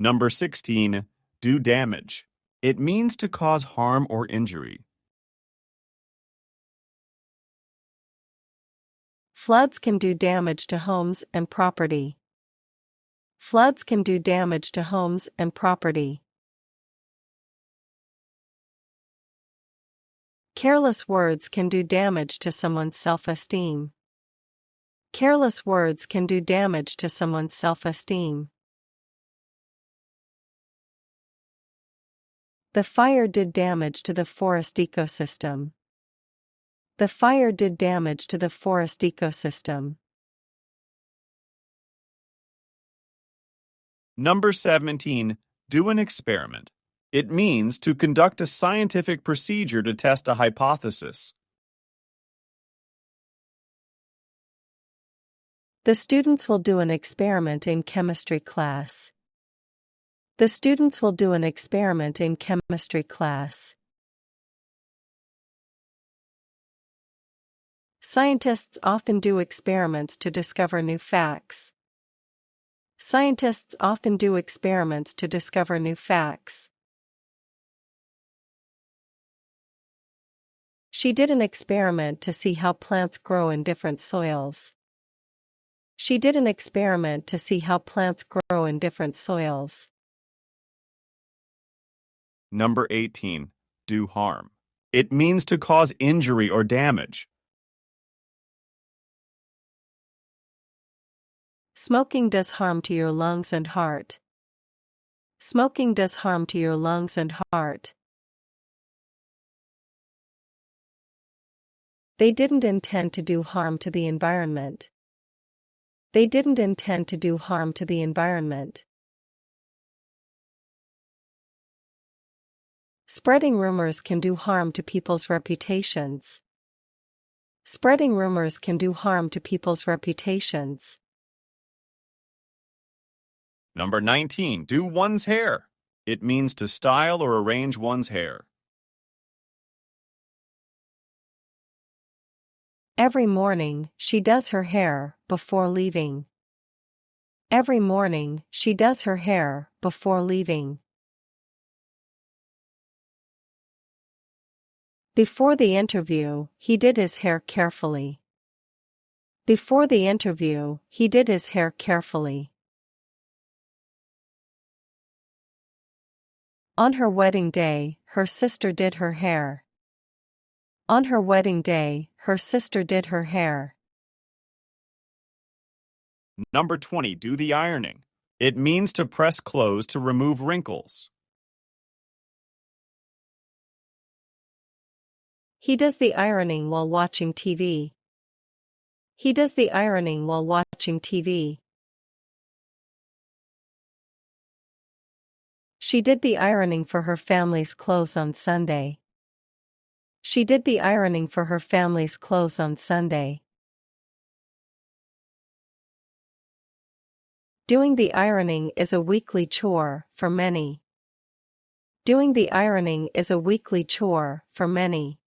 Number 16. Do damage. It means to cause harm or injury. Floods can do damage to homes and property. Floods can do damage to homes and property. Careless words can do damage to someone's self-esteem. Careless words can do damage to someone's self-esteem. The fire did damage to the forest ecosystem. The fire did damage to the forest ecosystem. Number 17. Do an experiment. It means to conduct a scientific procedure to test a hypothesis. The students will do an experiment in chemistry class. The students will do an experiment in chemistry class. Scientists often do experiments to discover new facts. Scientists often do experiments to discover new facts. She did an experiment to see how plants grow in different soils. She did an experiment to see how plants grow in different soils. Number 18. Do harm. It means to cause injury or damage. Smoking does harm to your lungs and heart. Smoking does harm to your lungs and heart. They didn't intend to do harm to the environment. They didn't intend to do harm to the environment. Spreading rumors can do harm to people's reputations. Spreading rumors can do harm to people's reputations. Number 19. Do one's hair. It means to style or arrange one's hair. Every morning, she does her hair before leaving. Every morning, she does her hair before leaving. Before the interview, he did his hair carefully. Before the interview, he did his hair carefully. On her wedding day, her sister did her hair. On her wedding day, her sister did her hair. Number 20. Do the ironing. It means to press clothes to remove wrinkles. He does the ironing while watching TV. He does the ironing while watching TV. She did the ironing for her family's clothes on Sunday. She did the ironing for her family's clothes on Sunday. Doing the ironing is a weekly chore for many. Doing the ironing is a weekly chore for many.